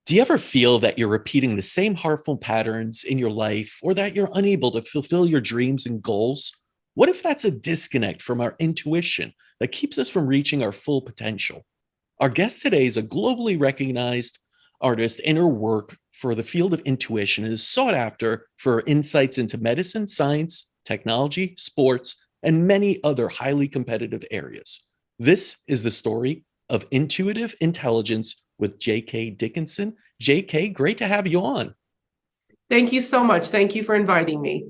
Do you ever feel that you're repeating the same harmful patterns in your life or that you're unable to fulfill your dreams and goals? What if that's a disconnect from our intuition that keeps us from reaching our full potential? Our guest today is a globally recognized artist, and her work for the field of intuition is sought after for her insights into medicine, science, technology, sports, and many other highly competitive areas. This is the story of intuitive intelligence with J.K. Dickinson. J.K., great to have you on. Thank you so much. Thank you for inviting me.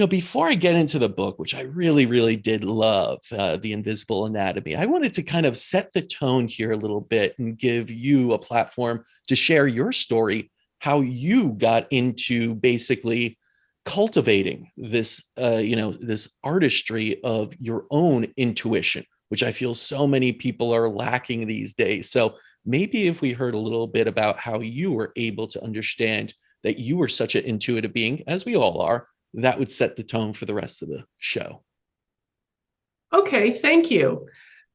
Before I get into the book, which I really, really did love, The Invisible Anatomy, I wanted to kind of set the tone here a little bit and give you a platform to share your story, how you got into basically cultivating this artistry of your own intuition, which I feel so many people are lacking these days. So maybe if we heard a little bit about how you were able to understand that you were such an intuitive being, as we all are, that would set the tone for the rest of the show. Okay, thank you.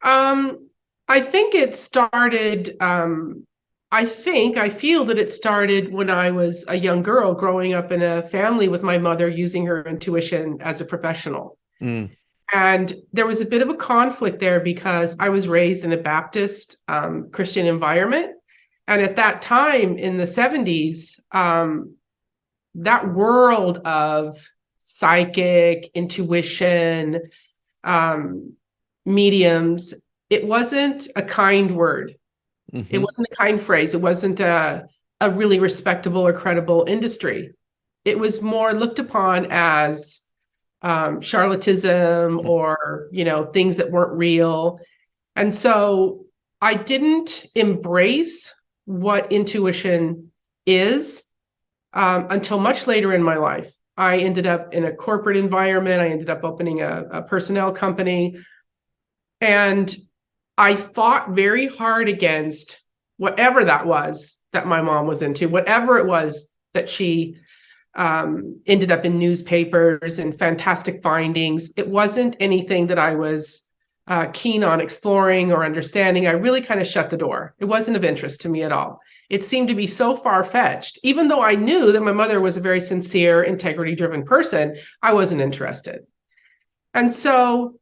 I think it started, I feel that it started when I was a young girl growing up in a family with my mother using her intuition as a professional. Mm. And there was a bit of a conflict there because I was raised in a Baptist Christian environment. And at that time in the 70s, that world of psychic intuition, mediums, it wasn't a kind word. It Mm-hmm. wasn't a kind phrase. It wasn't a really respectable or credible industry. It was more looked upon as charlatanism or, things that weren't real. And so I didn't embrace what intuition is until much later in my life. I ended up in a corporate environment. I ended up opening a personnel company. And I fought very hard against whatever that was that my mom was into, whatever it was that she ended up in newspapers and fantastic findings. It wasn't anything that I was keen on exploring or understanding. I really kind of shut the door. It wasn't of interest to me at all. It seemed to be so far-fetched. Even though I knew that my mother was a very sincere, integrity-driven person, I wasn't interested. And so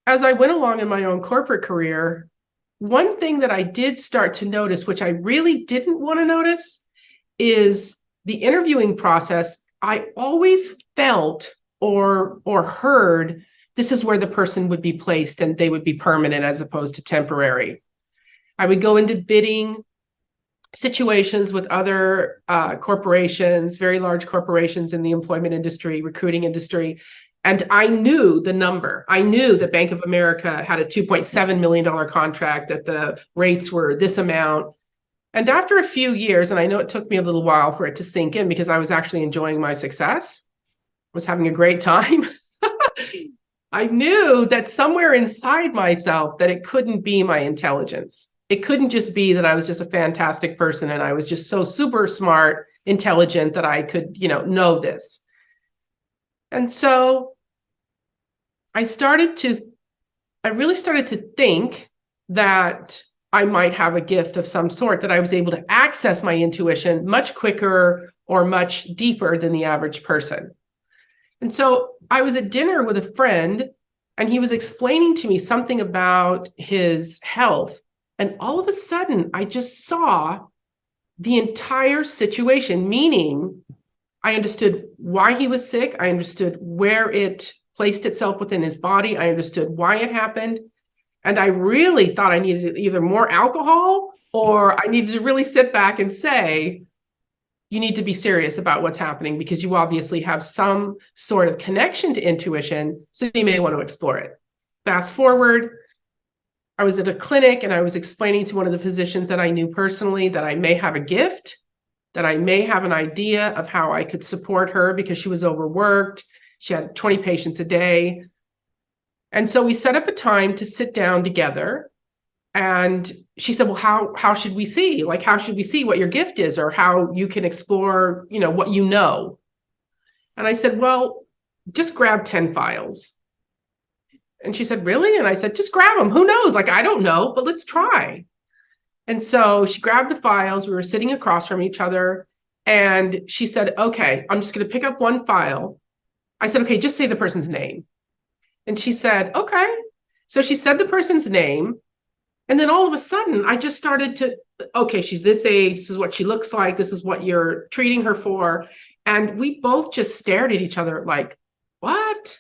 as I went along in my own corporate career, one thing that I did start to notice, which I really didn't want to notice, is the interviewing process. I always felt or heard this is where the person would be placed and they would be permanent as opposed to temporary. I would go into bidding situations with other corporations, very large corporations in the employment industry, recruiting industry. And I knew the number. I knew that Bank of America had a $2.7 million contract, that the rates were this amount. And after a few years, and I know it took me a little while for it to sink in because I was actually enjoying my success, was having a great time. I knew that somewhere inside myself that it couldn't be my intelligence. It couldn't just be that I was just a fantastic person and I was just so super smart, intelligent that I could, know this. And so I really started to think that I might have a gift of some sort, that I was able to access my intuition much quicker or much deeper than the average person. And so I was at dinner with a friend and he was explaining to me something about his health. And all of a sudden, I just saw the entire situation, meaning I understood why he was sick. I understood where it placed itself within his body. I understood why it happened. And I really thought I needed either more alcohol or I needed to really sit back and say, you need to be serious about what's happening because you obviously have some sort of connection to intuition, so you may want to explore it. Fast forward, I was at a clinic and I was explaining to one of the physicians that I knew personally that I may have a gift, that I may have an idea of how I could support her because she was overworked. She had 20 patients a day. And so we set up a time to sit down together. And she said, well, how should we see? Like, how should we see what your gift is or how you can explore, what you know? And I said, well, just grab 10 files. And she said, really? And I said, just grab them. Who knows? Like, I don't know, but let's try. And so she grabbed the files. We were sitting across from each other. And she said, okay, I'm just going to pick up one file. I said, okay, just say the person's name. And she said, okay. So she said the person's name. And then all of a sudden, I just started to, okay, she's this age. This is what she looks like. This is what you're treating her for. And we both just stared at each other like, what?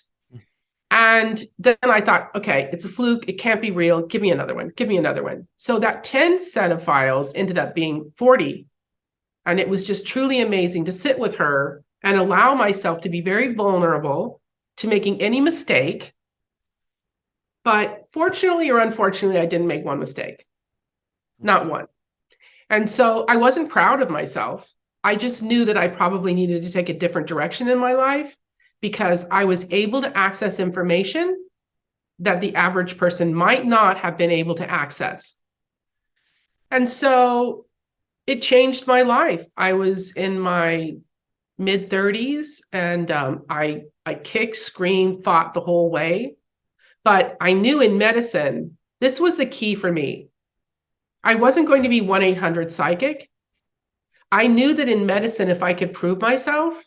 And then I thought, okay, it's a fluke. It can't be real. Give me another one. Give me another one. So that 10 set of files ended up being 40. And it was just truly amazing to sit with her and allow myself to be very vulnerable to making any mistake. But fortunately or unfortunately, I didn't make one mistake, not one. And so I wasn't proud of myself. I just knew that I probably needed to take a different direction in my life because I was able to access information that the average person might not have been able to access. And so it changed my life. I was in my mid 30s and I kicked, screamed, fought the whole way. But I knew in medicine, this was the key for me. I wasn't going to be 1-800 psychic. I knew that in medicine, if I could prove myself,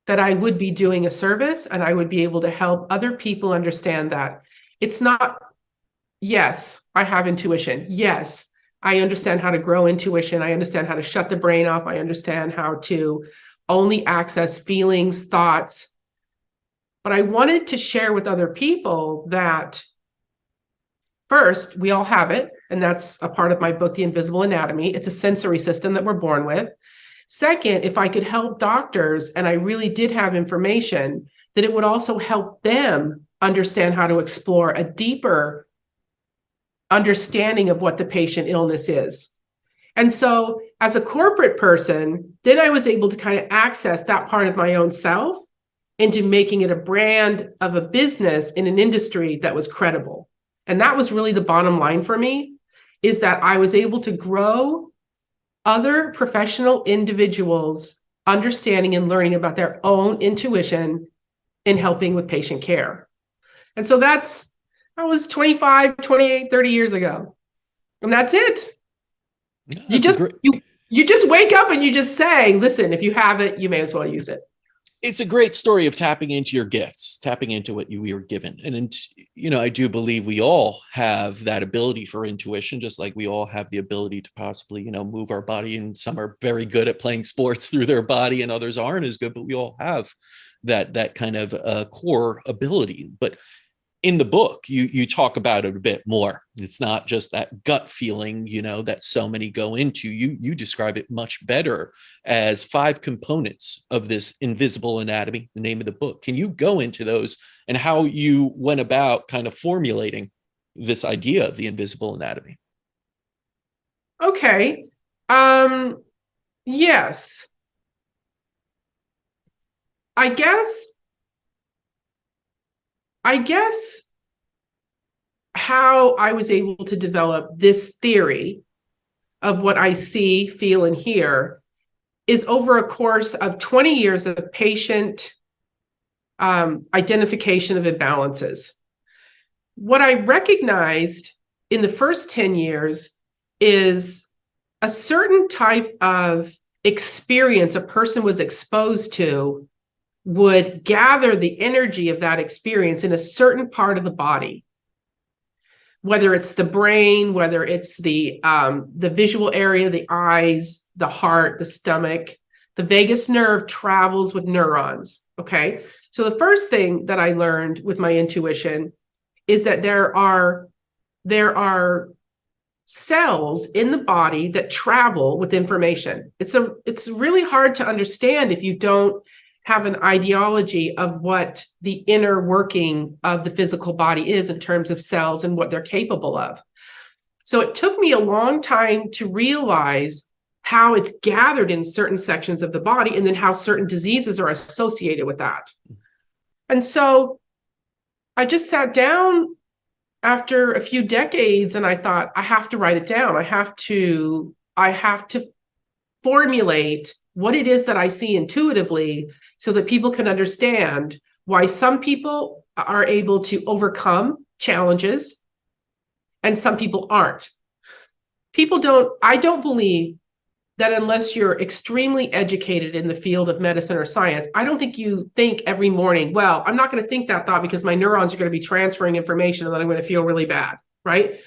that I would be doing a service and I would be able to help other people understand that it's not, yes, I have intuition. Yes, I understand how to grow intuition. I understand how to shut the brain off. I understand how to only access feelings, thoughts. But I wanted to share with other people that first, we all have it. And that's a part of my book, The Invisible Anatomy. It's a sensory system that we're born with. Second, if I could help doctors and I really did have information, that it would also help them understand how to explore a deeper understanding of what the patient illness is. And so as a corporate person, then I was able to kind of access that part of my own self into making it a brand of a business in an industry that was credible. And that was really the bottom line for me, is that I was able to grow other professional individuals' understanding and learning about their own intuition in helping with patient care. And so that was 25, 28, 30 years ago. And that's it. You just wake up and you just say, listen, if you have it, you may as well use it. It's a great story of tapping into your gifts, tapping into what we were given. And, I do believe we all have that ability for intuition, just like we all have the ability to possibly, move our body. And some are very good at playing sports through their body and others aren't as good, but we all have that kind of core ability. But in the book, you talk about it a bit more. It's not just that gut feeling, that so many go into. You describe it much better as 5 components of this invisible anatomy, the name of the book. Can you go into those and how you went about kind of formulating this idea of the invisible anatomy? Okay. Yes. I guess how I was able to develop this theory of what I see, feel, and hear is over a course of 20 years of patient identification of imbalances. What I recognized in the first 10 years is a certain type of experience a person was exposed to would gather the energy of that experience in a certain part of the body, whether it's the brain, whether it's the visual area, the eyes, the heart, the stomach. The vagus nerve travels with neurons, okay? So the first thing that I learned with my intuition is that there are cells in the body that travel with information. It's really hard to understand if you don't have an ideology of what the inner working of the physical body is in terms of cells and what they're capable of. So it took me a long time to realize how it's gathered in certain sections of the body and then how certain diseases are associated with that. And so I just sat down after a few decades and I thought, I have to write it down. I have to formulate what it is that I see intuitively so that people can understand why some people are able to overcome challenges and some people aren't. I don't believe that unless you're extremely educated in the field of medicine or science, I don't think you think every morning, well, I'm not going to think that thought because my neurons are going to be transferring information and then I'm going to feel really bad, right?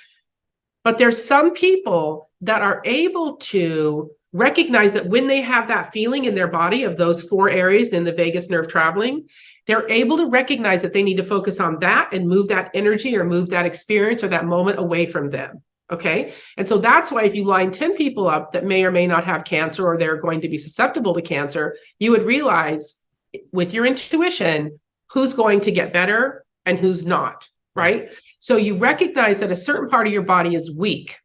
But there's some people that are able to recognize that when they have that feeling in their body of those 4 areas in the vagus nerve traveling, they're able to recognize that they need to focus on that and move that energy or move that experience or that moment away from them. Okay. And so that's why if you line 10 people up that may or may not have cancer or they're going to be susceptible to cancer, you would realize with your intuition who's going to get better and who's not, right? So you recognize that a certain part of your body is weak.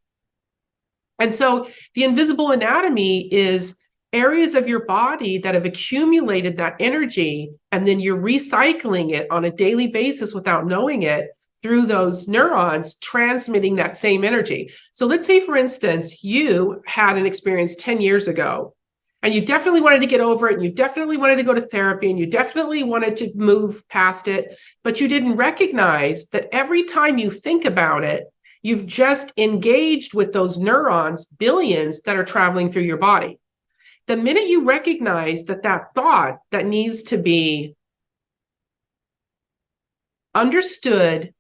And so the invisible anatomy is areas of your body that have accumulated that energy, and then you're recycling it on a daily basis without knowing it through those neurons transmitting that same energy. So let's say, for instance, you had an experience 10 years ago, and you definitely wanted to get over it, and you definitely wanted to go to therapy, and you definitely wanted to move past it, but you didn't recognize that every time you think about it, you've just engaged with those neurons, billions that are traveling through your body. The minute you recognize that that thought that needs to be understood,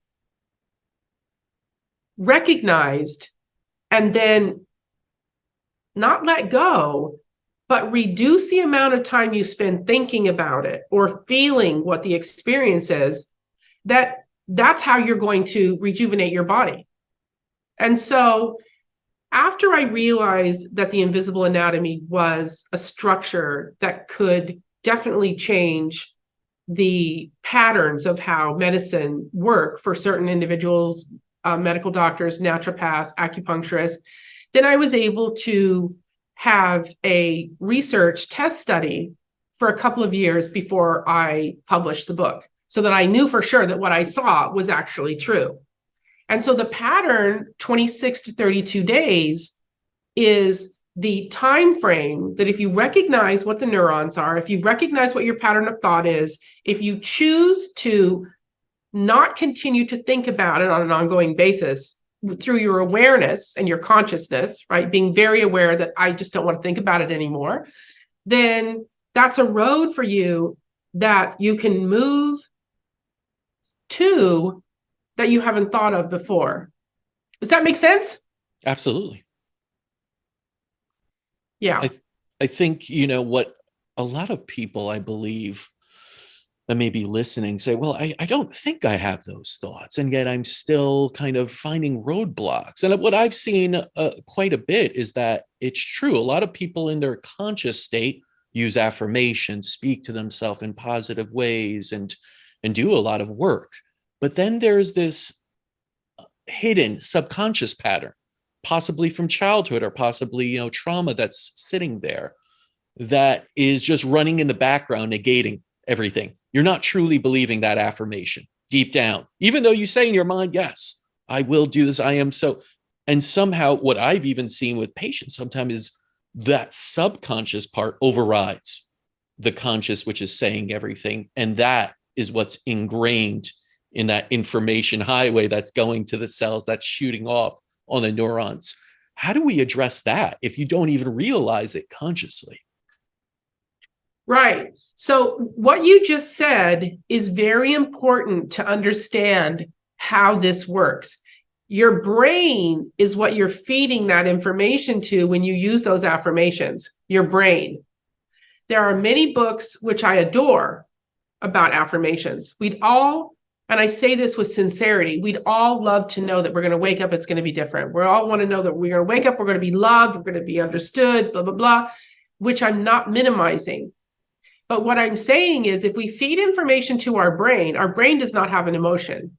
recognized, and then not let go, but reduce the amount of time you spend thinking about it or feeling what the experience is, that's how you're going to rejuvenate your body. And so after I realized that the invisible anatomy was a structure that could definitely change the patterns of how medicine work for certain individuals, medical doctors, naturopaths, acupuncturists, then I was able to have a research test study for a couple of years before I published the book, so that I knew for sure that what I saw was actually true. And so the pattern, 26 to 32 days, is the time frame that if you recognize what the neurons are, if you recognize what your pattern of thought is, if you choose to not continue to think about it on an ongoing basis through your awareness and your consciousness, right? Being very aware that I just don't want to think about it anymore, then that's a road for you that you can move to that you haven't thought of before. Does that make sense? Absolutely. Yeah. I think, what a lot of people, I believe, that may be listening say, well, I don't think I have those thoughts. And yet I'm still kind of finding roadblocks. And what I've seen quite a bit is that it's true. A lot of people in their conscious state use affirmations, speak to themselves in positive ways, and do a lot of work. But then there's this hidden subconscious pattern, possibly from childhood or possibly, trauma that's sitting there that is just running in the background, negating everything. You're not truly believing that affirmation deep down, even though you say in your mind, yes, I will do this. I am so. And somehow what I've even seen with patients sometimes is that subconscious part overrides the conscious, which is saying everything. And that is what's ingrained in that information highway that's going to the cells, that's shooting off on the neurons. How do we address that if you don't even realize it consciously? Right. So what you just said is very important to understand how this works. Your brain is what you're feeding that information to when you use those affirmations, your brain. There are many books which I adore about affirmations. We'd all, and I say this with sincerity, we'd all love to know that we're going to wake up, it's going to be different. We all want to know that we're going to wake up, we're going to be loved, we're going to be understood, blah, blah, blah, which I'm not minimizing. But what I'm saying is if we feed information to our brain does not have an emotion.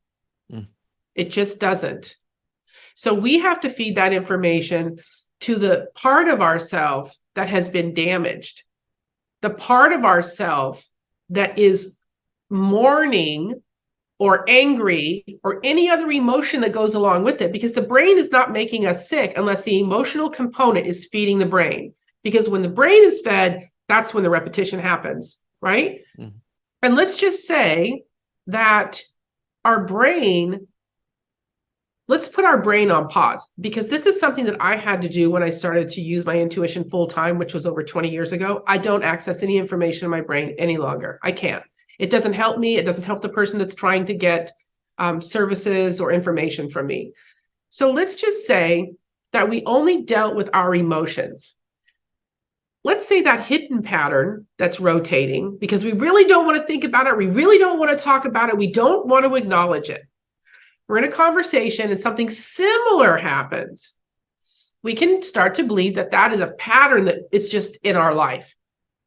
It just doesn't. So we have to feed that information to the part of ourself that has been damaged, the part of ourself that is mourning or angry or any other emotion that goes along with it, because the brain is not making us sick unless the emotional component is feeding the brain. Because when the brain is fed, that's when the repetition happens, right? Mm-hmm. And let's just say that our brain let's put our brain on pause, because this is something that I had to do when I started to use my intuition full time, which was over 20 years ago. I don't access any information in my brain any longer. I can't. It doesn't help me. It doesn't help the person that's trying to get services or information from me. So let's just say that we only dealt with our emotions. Let's say that hidden pattern that's rotating, because we really don't want to think about it. We really don't want to talk about it. We don't want to acknowledge it. We're in a conversation and something similar happens. We can start to believe that that is a pattern that is just in our life.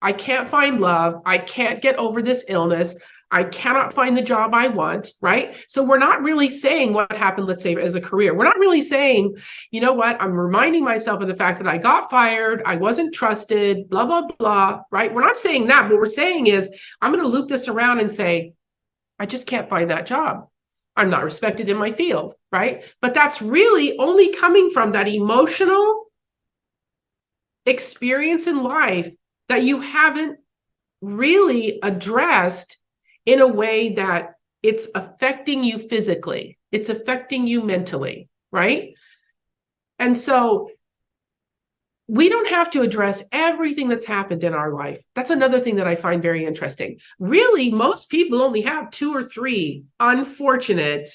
I can't find love. I can't get over this illness. I cannot find the job I want, right? So we're not really saying what happened, let's say, as a career. We're not really saying, you know what, I'm reminding myself of the fact that I got fired, I wasn't trusted, blah, blah, blah, right? We're not saying that. What we're saying is, I'm going to loop this around and say, I just can't find that job. I'm not respected in my field, right? But that's really only coming from that emotional experience in life that you haven't really addressed in a way that it's affecting you physically, it's affecting you mentally, right? And so we don't have to address everything that's happened in our life. That's another thing that I find very interesting. Really, most people only have 2 or 3 unfortunate,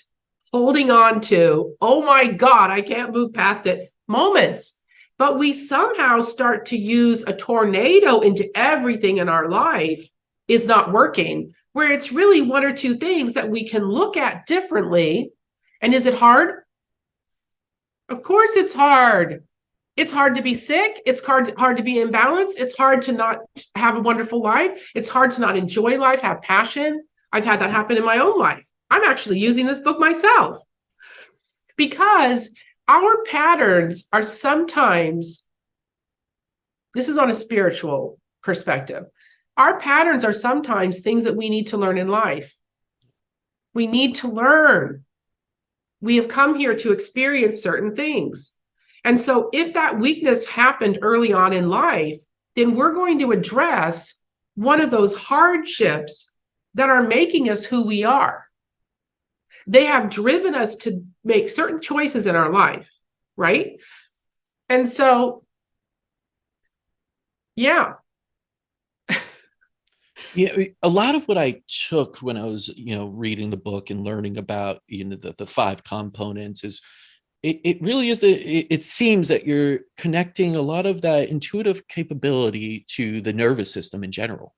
holding on to, oh my God, I can't move past it, moments. But we somehow start to use a tornado into everything in our life is not working, where it's really 1 or 2 things that we can look at differently. And is it hard? Of course it's hard. It's hard to be sick. It's hard to be imbalanced. It's hard to not have a wonderful life. It's hard to not enjoy life, have passion. I've had that happen in my own life. I'm actually using this book myself, because our patterns are sometimes, this is on a spiritual perspective, our patterns are sometimes things that we need to learn in life. We need to learn. We have come here to experience certain things. And so if that weakness happened early on in life, then we're going to address one of those hardships that are making us who we are. They have driven us to make certain choices in our life, right? And so, yeah. Yeah, a lot of what I took when I was, reading the book and learning about, the 5 components is it really is it seems that you're connecting a lot of that intuitive capability to the nervous system in general.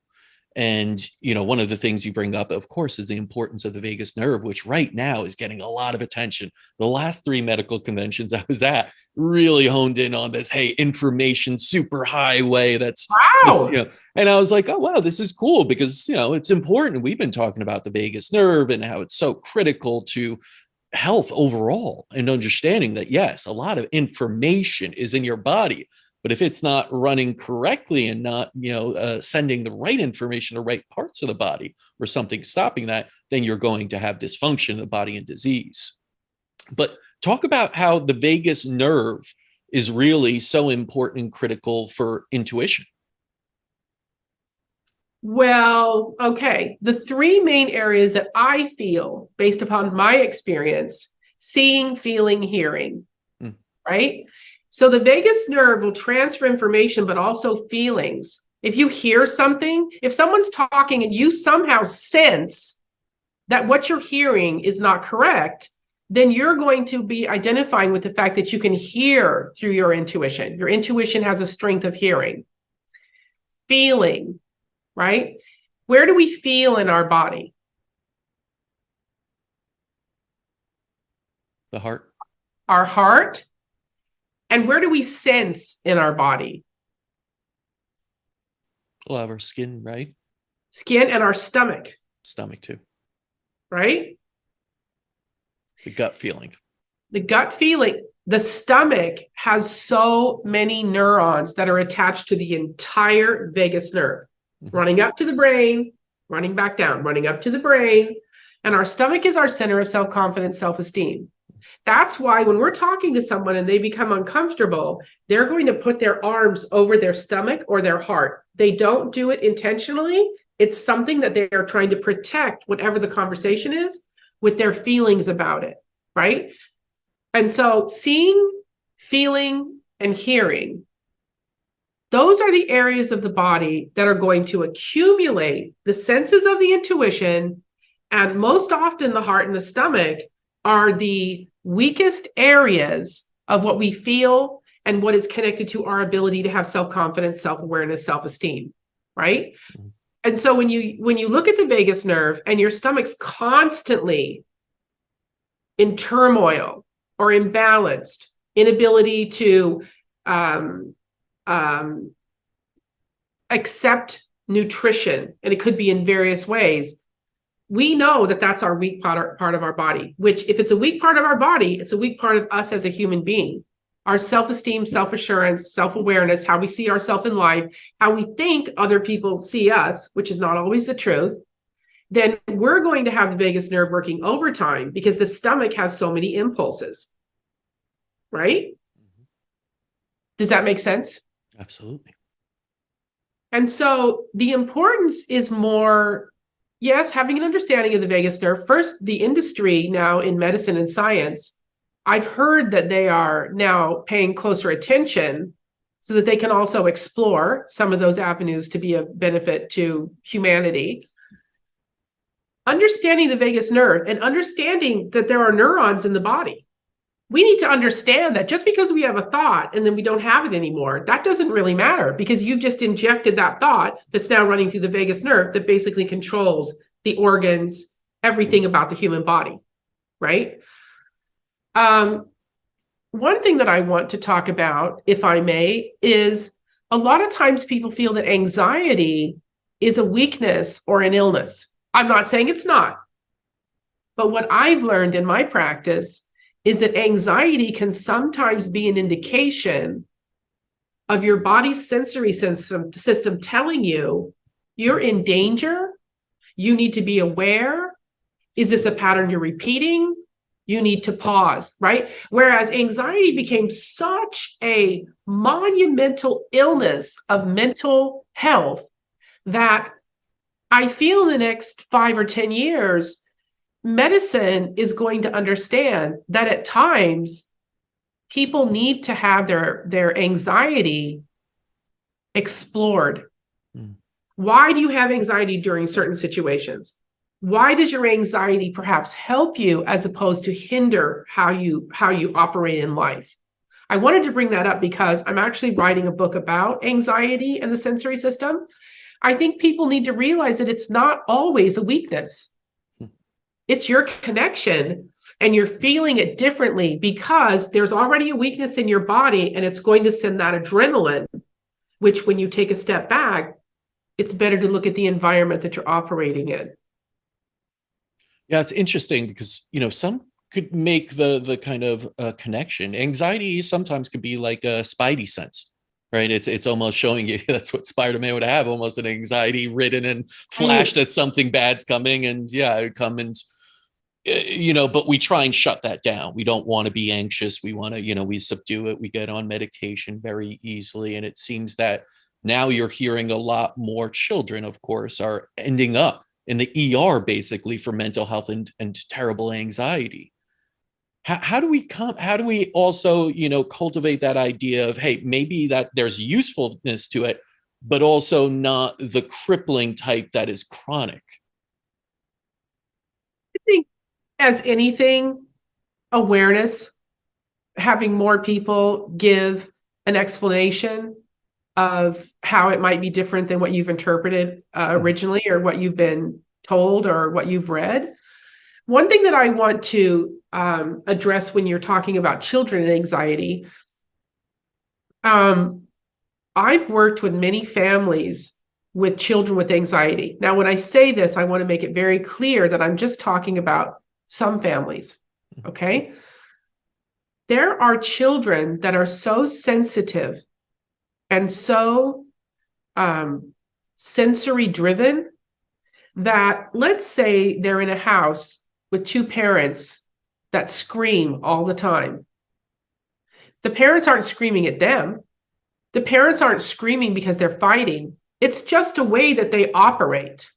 And, one of the things you bring up, of course, is the importance of the vagus nerve, which right now is getting a lot of attention. The last 3 medical conventions I was at really honed in on this, hey, information superhighway. That's just, Wow. and I was like, oh, wow, this is cool because, it's important. We've been talking about the vagus nerve and how it's so critical to health overall, and understanding that, yes, a lot of information is in your body, but if it's not running correctly and not, sending the right information to right parts of the body, or something stopping that, then you're going to have dysfunction in the body and disease. But talk about how the vagus nerve is really so important and critical for intuition. Well, okay. The 3 main areas that I feel, based upon my experience, seeing, feeling, hearing, right? So the vagus nerve will transfer information, but also feelings. If you hear something, if someone's talking and you somehow sense that what you're hearing is not correct, then you're going to be identifying with the fact that you can hear through your intuition. Your intuition has a strength of hearing. Feeling, right? Where do we feel in our body? The heart. Our heart. And where do we sense in our body? We'll have our skin, right? Skin and our stomach. Stomach too. Right? The gut feeling. The gut feeling. The stomach has so many neurons that are attached to the entire vagus nerve, running up to the brain, running back down, running up to the brain. And our stomach is our center of self-confidence, self-esteem. That's why when we're talking to someone and they become uncomfortable, they're going to put their arms over their stomach or their heart. They don't do it intentionally. It's something that they're trying to protect, whatever the conversation is, with their feelings about it, right? And so seeing, feeling, and hearing, those are the areas of the body that are going to accumulate the senses of the intuition. And most often the heart and the stomach are the weakest areas of what we feel and what is connected to our ability to have self-confidence, self-awareness, self-esteem, right? Mm-hmm. And so when you look at the vagus nerve and your stomach's constantly in turmoil or imbalanced, inability to accept nutrition, and it could be in various ways, we know that that's our weak part of our body, which if it's a weak part of our body, it's a weak part of us as a human being. Our self-esteem, self-assurance, self-awareness, how we see ourselves in life, how we think other people see us, which is not always the truth, then we're going to have the vagus nerve working overtime because the stomach has so many impulses, right? Mm-hmm. Does that make sense? Absolutely. And so the importance is more, yes, having an understanding of the vagus nerve. First, the industry now in medicine and science, I've heard that they are now paying closer attention so that they can also explore some of those avenues to be a benefit to humanity. Understanding the vagus nerve and understanding that there are neurons in the body. We need to understand that just because we have a thought and then we don't have it anymore, that doesn't really matter because you've just injected that thought that's now running through the vagus nerve that basically controls the organs, everything about the human body, right? One thing that I want to talk about, if I may, is a lot of times people feel that anxiety is a weakness or an illness. I'm not saying it's not, but what I've learned in my practice is that anxiety can sometimes be an indication of your body's sensory system telling you you're in danger, you need to be aware, is this a pattern you're repeating? You need to pause, right? Whereas anxiety became such a monumental illness of mental health that I feel in the next 5 or 10 years, medicine is going to understand that at times people need to have their anxiety explored. Mm. Why do you have anxiety during certain situations? Why does your anxiety perhaps help you as opposed to hinder how you operate in life? I wanted to bring that up because I'm actually writing a book about anxiety and the sensory system. I think people need to realize that it's not always a weakness. It's your connection and you're feeling it differently because there's already a weakness in your body and it's going to send that adrenaline, which when you take a step back, it's better to look at the environment that you're operating in. Yeah, it's interesting because, some could make the kind of connection. Anxiety sometimes could be like a spidey sense, right? It's almost showing you that's what Spider-Man would have, almost an anxiety ridden and flash that something bad's coming. And yeah, it would come and, but we try and shut that down. We don't want to be anxious. We want to, we subdue it. We get on medication very easily. And it seems that now you're hearing a lot more children, of course, are ending up in the ER basically for mental health and terrible anxiety. How do we also, cultivate that idea of, hey, maybe that there's usefulness to it, but also not the crippling type that is chronic? I think as anything, awareness, having more people give an explanation of how it might be different than what you've interpreted originally or what you've been told or what you've read. One thing that I want to address when you're talking about children and anxiety, I've worked with many families with children with anxiety. Now, when I say this, I want to make it very clear that I'm just talking about some families, okay? There are children that are so sensitive and so sensory driven that, let's say they're in a house with two parents that scream all the time. The parents aren't screaming at them. The parents aren't screaming because they're fighting. It's just a way that they operate.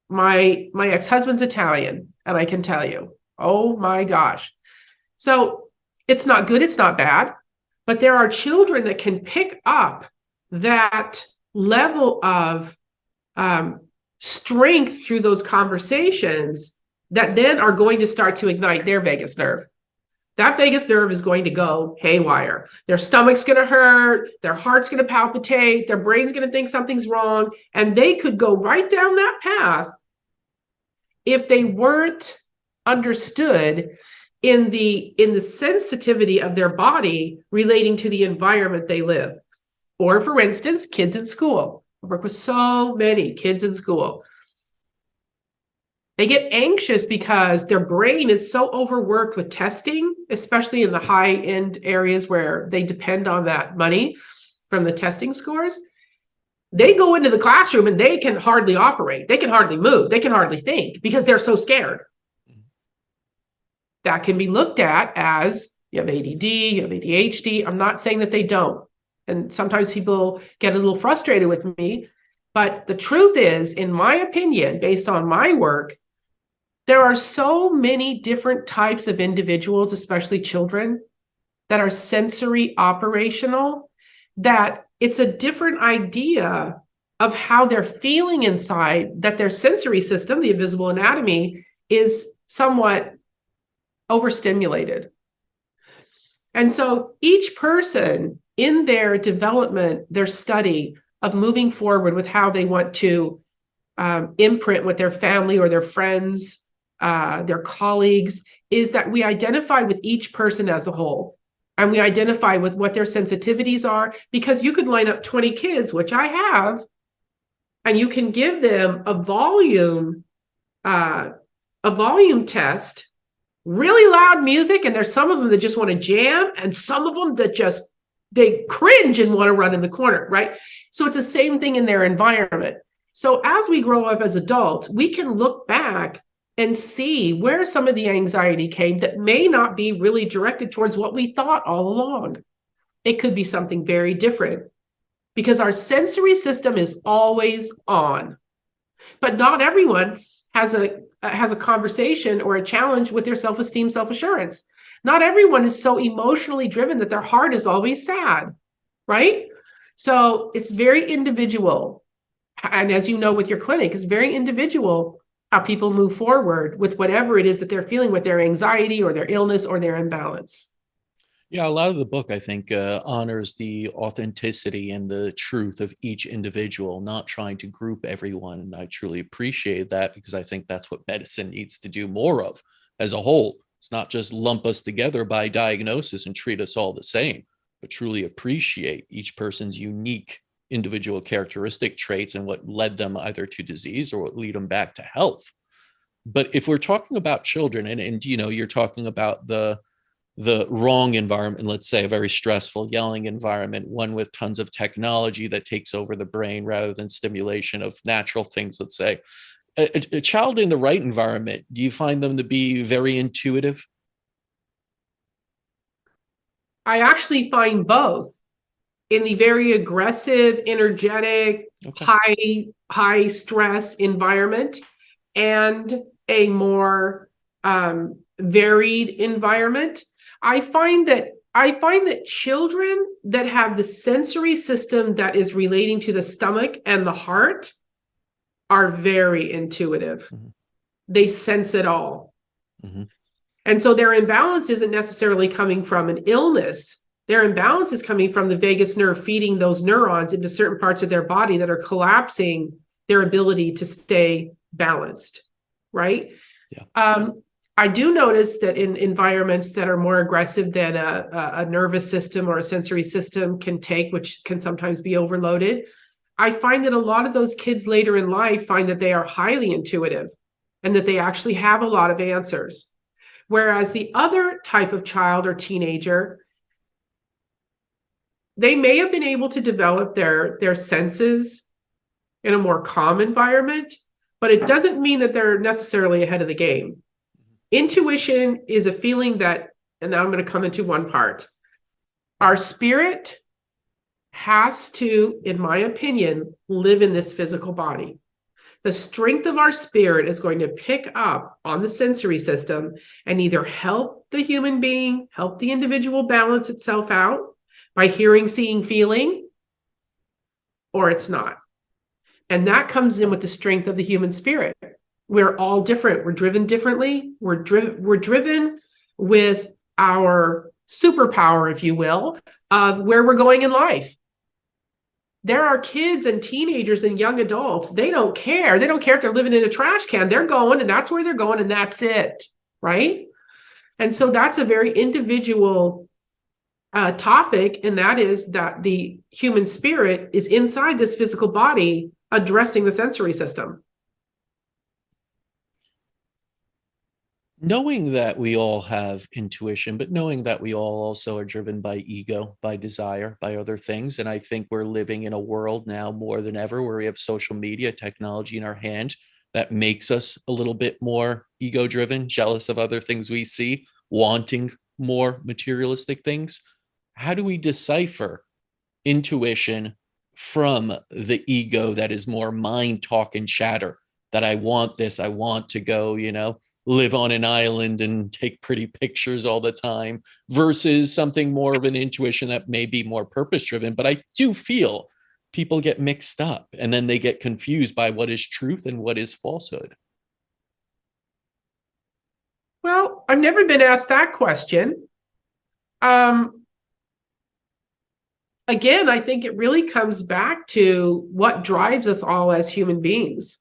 My ex-husband's Italian, and I can tell you, oh my gosh. So It's not good, it's not bad, but there are children that can pick up that level of strength through those conversations that then are going to start to ignite their vagus nerve. That vagus nerve is going to go haywire. Their stomach's going to hurt, their heart's going to palpitate, their brain's going to think something's wrong, and they could go right down that path if they weren't understood in the sensitivity of their body relating to the environment they live. Or for instance, kids in school. I work with so many kids in school. They get anxious because their brain is so overworked with testing, especially in the high-end areas where they depend on that money from the testing scores. They go into the classroom and they can hardly operate. They can hardly move. They can hardly think because they're so scared. That can be looked at as you have ADD, you have ADHD. I'm not saying that they don't. And sometimes people get a little frustrated with me. But the truth is, in my opinion, based on my work, there are so many different types of individuals, especially children, that are sensory operational, that it's a different idea of how they're feeling inside, that their sensory system, the invisible anatomy, is somewhat overstimulated. And so each person in their development, their study of moving forward with how they want to imprint with their family or their friends, their colleagues, is that we identify with each person as a whole. And we identify with what their sensitivities are, because you could line up 20 kids, which I have, and you can give them a volume test, really loud music, and there's some of them that just want to jam, and some of them that just, they cringe and want to run in the corner, right? So it's the same thing in their environment. So as we grow up as adults, we can look back and see where some of the anxiety came that may not be really directed towards what we thought all along. It could be something very different, because our sensory system is always on. But not everyone has a conversation or a challenge with their self-esteem, self-assurance. Not everyone is so emotionally driven that their heart is always sad, right? So it's very individual. And as you know, with your clinic, it's very individual how people move forward with whatever it is that they're feeling with their anxiety or their illness or their imbalance. Yeah, a lot of the book, I think, honors the authenticity and the truth of each individual, not trying to group everyone. And I truly appreciate that, because I think that's what medicine needs to do more of as a whole. It's not just lump us together by diagnosis and treat us all the same, but truly appreciate each person's unique individual characteristic traits and what led them either to disease or what lead them back to health. But if we're talking about children, and you know, you're talking about the wrong environment, let's say a very stressful, yelling environment, one with tons of technology that takes over the brain rather than stimulation of natural things, let's say, a child in the right environment, do you find them to be very intuitive? I actually find both. In the very aggressive, energetic, Okay. high stress environment, and a more varied environment, I find that children that have the sensory system that is relating to the stomach and the heart are very intuitive. Mm-hmm. They sense it all. Mm-hmm. And so their imbalance isn't necessarily coming from an illness. Their imbalance is coming from the vagus nerve feeding those neurons into certain parts of their body that are collapsing their ability to stay balanced, right? Yeah. I do notice that in environments that are more aggressive than a nervous system or a sensory system can take, which can sometimes be overloaded, I find that a lot of those kids later in life find that they are highly intuitive and that they actually have a lot of answers. Whereas the other type of child or teenager, they may have been able to develop their senses in a more calm environment, but it doesn't mean that they're necessarily ahead of the game. Intuition is a feeling that, and now I'm going to come into one part. Our spirit has to, in my opinion, live in this physical body. The strength of our spirit is going to pick up on the sensory system and either help the human being, help the individual balance itself out by hearing, seeing, feeling, or it's not. And that comes in with the strength of the human spirit. We're all different. We're driven differently. We're driven with our superpower, if you will, of where we're going in life. There are kids and teenagers and young adults. They don't care. They don't care if they're living in a trash can. They're going, and that's where they're going, and that's it, right? And so that's a very individual topic, and that is that the human spirit is inside this physical body addressing the sensory system. Knowing that we all have intuition, but knowing that we all also are driven by ego, by desire, by other things. And I think we're living in a world now more than ever where we have social media technology in our hand that makes us a little bit more ego driven, jealous of other things we see, wanting more materialistic things. How do we decipher intuition from the ego that is more mind talk and chatter, that I want this, I want to go, live on an island and take pretty pictures all the time, versus something more of an intuition that may be more purpose driven? But I do feel people get mixed up and then they get confused by what is truth and what is falsehood. Well, I've never been asked that question. Again, I think it really comes back to what drives us all as human beings.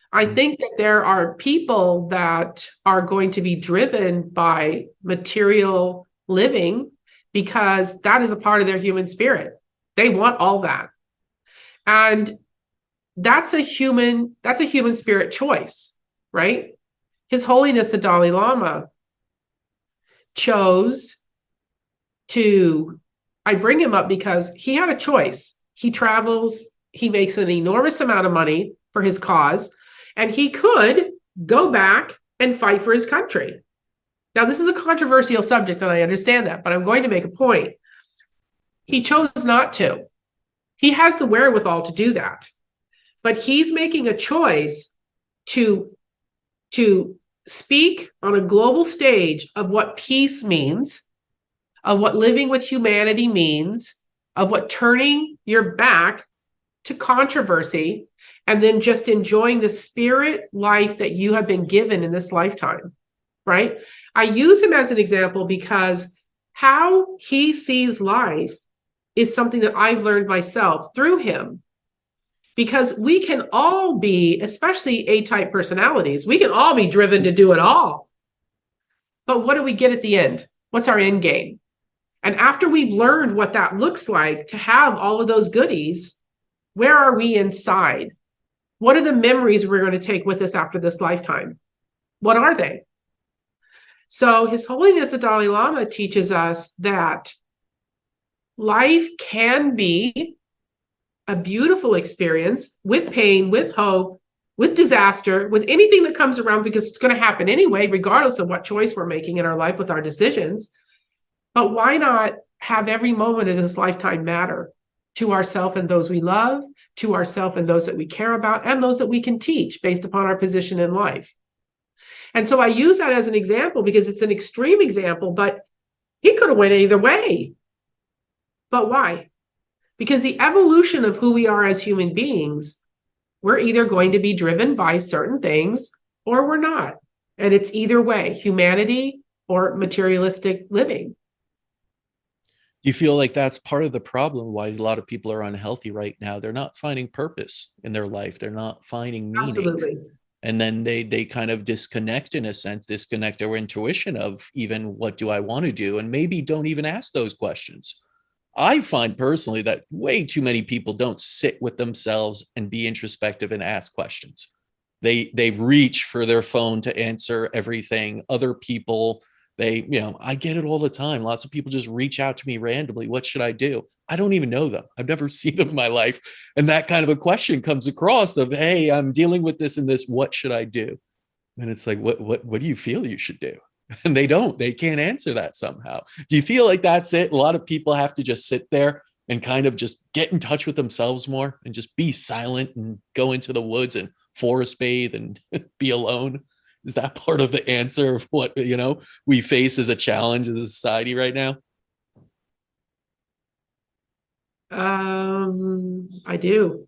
I think that there are people that are going to be driven by material living because that is a part of their human spirit. They want all that. And that's a human spirit choice, right? His Holiness the Dalai Lama chose to, I bring him up because he had a choice. He travels, he makes an enormous amount of money for his cause, and he could go back and fight for his country. Now, this is a controversial subject, and I understand that, but I'm going to make a point. He chose not to. He has the wherewithal to do that, but he's making a choice to speak on a global stage of what peace means, of what living with humanity means, of what turning your back to controversy and then just enjoying the spirit life that you have been given in this lifetime, right? I use him as an example because how he sees life is something that I've learned myself through him. Because we can all be, especially A-type personalities, we can all be driven to do it all. But what do we get at the end? What's our end game? And after we've learned what that looks like to have all of those goodies, where are we inside? What are the memories we're going to take with us after this lifetime? What are they? So His Holiness the Dalai Lama teaches us that life can be a beautiful experience with pain, with hope, with disaster, with anything that comes around, because it's going to happen anyway, regardless of what choice we're making in our life with our decisions. But why not have every moment of this lifetime matter to ourselves and those we love, to ourselves and those that we care about, and those that we can teach based upon our position in life? And so I use that as an example because it's an extreme example, but he could have went either way. But why? Because the evolution of who we are as human beings, we're either going to be driven by certain things or we're not. And it's either way, humanity or materialistic living. Do you feel like that's part of the problem why a lot of people are unhealthy right now? They're not finding purpose in their life. They're not finding meaning. Absolutely. And then they kind of disconnect, in a sense, disconnect their intuition of even what do I want to do, and maybe don't even ask those questions. I find personally that way too many people don't sit with themselves and be introspective and ask questions. They reach for their phone to answer everything. Other people, I get it all the time. Lots of people just reach out to me randomly. What should I do? I don't even know them. I've never seen them in my life. And that kind of a question comes across of, hey, I'm dealing with this and this. What should I do? And it's like, what do you feel you should do? And they can't answer that somehow. Do you feel like that's it? A lot of people have to just sit there and kind of just get in touch with themselves more and just be silent and go into the woods and forest bathe and be alone? Is that part of the answer of what, we face as a challenge as a society right now? I do.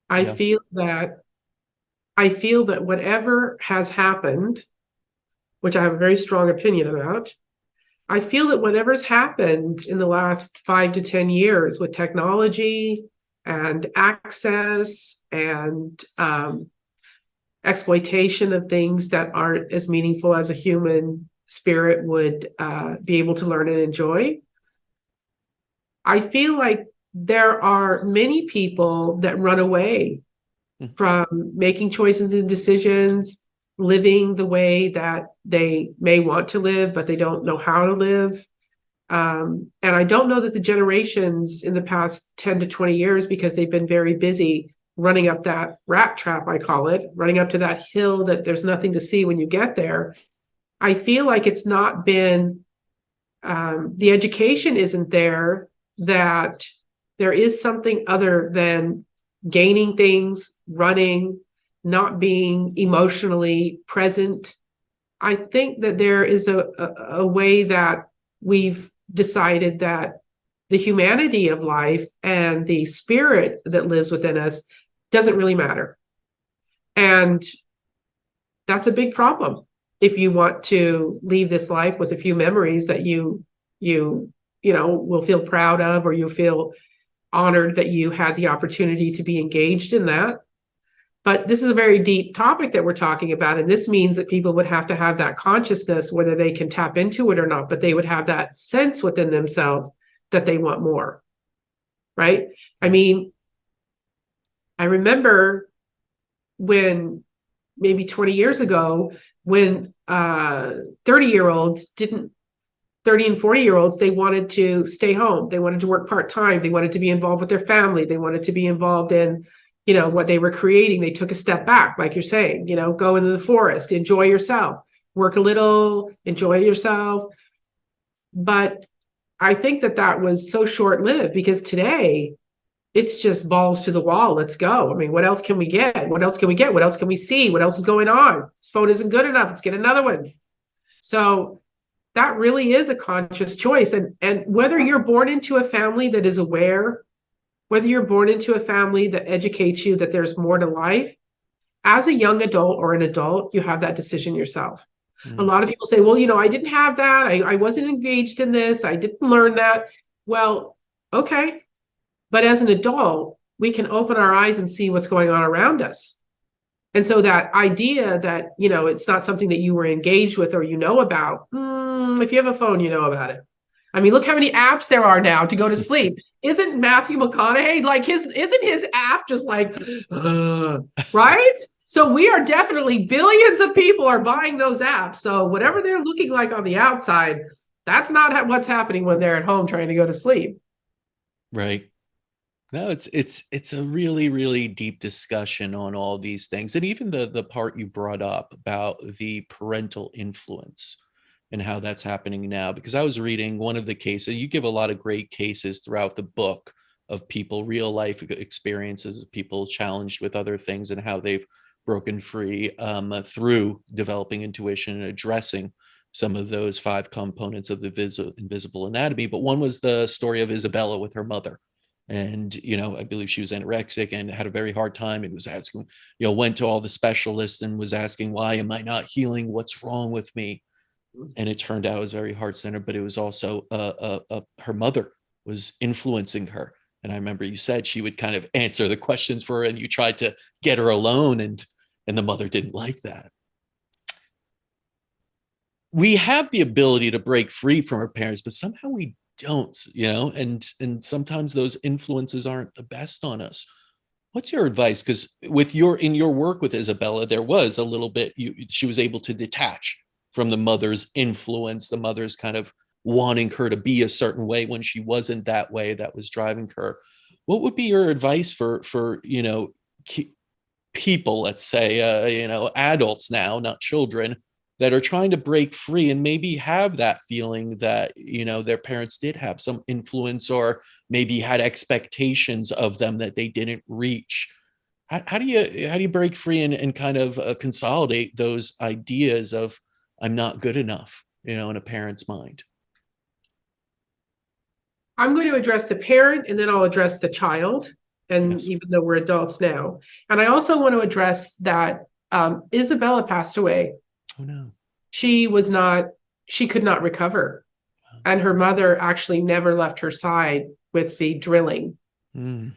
I Yeah. feel that I feel that whatever has happened, which I have a very strong opinion about, I feel that whatever's happened in the last 5 to 10 years with technology and access and exploitation of things that aren't as meaningful as a human spirit would be able to learn and enjoy. I feel like there are many people that run away from making choices and decisions, living the way that they may want to live, but they don't know how to live. And I don't know that the generations in the past 10 to 20 years, because they've been very busy running up that rat trap, I call it, running up to that hill that there's nothing to see when you get there. I feel like it's not been, the education isn't there, that there is something other than gaining things, running, not being emotionally present. I think that there is a way that we've decided that the humanity of life and the spirit that lives within us doesn't really matter. And that's a big problem if you want to leave this life with a few memories that you will feel proud of, or you feel honored that you had the opportunity to be engaged in that. But this is a very deep topic that we're talking about. And this means that people would have to have that consciousness, whether they can tap into it or not, but they would have that sense within themselves that they want more. Right? I mean, I remember when maybe 20 years ago, when 30-year-olds didn't 30 and 40-year-olds, they wanted to stay home. They wanted to work part-time. They wanted to be involved with their family. They wanted to be involved in, what they were creating. They took a step back, like you're saying, go into the forest, enjoy yourself, work a little, enjoy yourself. But I think that was so short-lived, because today it's just balls to the wall. Let's go. I mean, what else can we get? What else can we get? What else can we see? What else is going on? This phone isn't good enough. Let's get another one. So that really is a conscious choice. And whether you're born into a family that is aware, whether you're born into a family that educates you that there's more to life, as a young adult or an adult, you have that decision yourself. A lot of people say, well, I didn't have that. I wasn't engaged in this. I didn't learn that. Well, okay. But as an adult, we can open our eyes and see what's going on around us. And so that idea that, it's not something that you were engaged with or about, if you have a phone, you know about it. I mean, look how many apps there are now to go to sleep. Isn't Matthew McConaughey isn't his app just like, right? So we are definitely, billions of people are buying those apps. So whatever they're looking like on the outside, that's not what's happening when they're at home trying to go to sleep. Right. No, it's a really, really deep discussion on all these things. And even the part you brought up about the parental influence and how that's happening now. Because I was reading one of the cases, you give a lot of great cases throughout the book of people, real life experiences of people challenged with other things and how they've broken free through developing intuition and addressing some of those 5 components of the invisible anatomy. But one was the story of Isabella with her mother. And, I believe she was anorexic and had a very hard time and was asking, went to all the specialists and was asking, why am I not healing? What's wrong with me? And it turned out it was very heart-centered, but it was also her mother was influencing her. And I remember you said she would kind of answer the questions for her, and you tried to get her alone, and the mother didn't like that. We have the ability to break free from our parents, but somehow we don't, and sometimes those influences aren't the best on us. What's your advice? Because in your work with Isabella, there was a little bit, she was able to detach from the mother's influence, the mother's kind of wanting her to be a certain way when she wasn't that way, that was driving her. What would be your advice for people, let's say, adults now, not children, that are trying to break free and maybe have that feeling that, their parents did have some influence or maybe had expectations of them that they didn't reach? how do you break free and kind of consolidate those ideas of I'm not good enough, in a parent's mind? I'm going to address the parent and then I'll address the child. And Yes. even though we're adults now, and I also want to address that Isabella passed away. Oh no. She was not, she could not recover. And her mother actually never left her side with the drilling. Mm.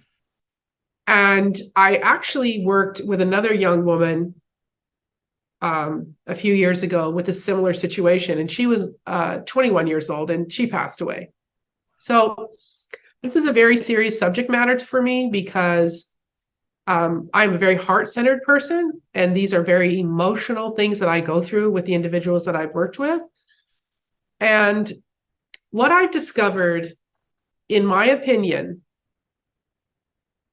And I actually worked with another young woman a few years ago with a similar situation. And she was 21 years old and she passed away. So this is a very serious subject matter for me because I'm a very heart-centered person, and these are very emotional things that I go through with the individuals that I've worked with. And what I've discovered, in my opinion,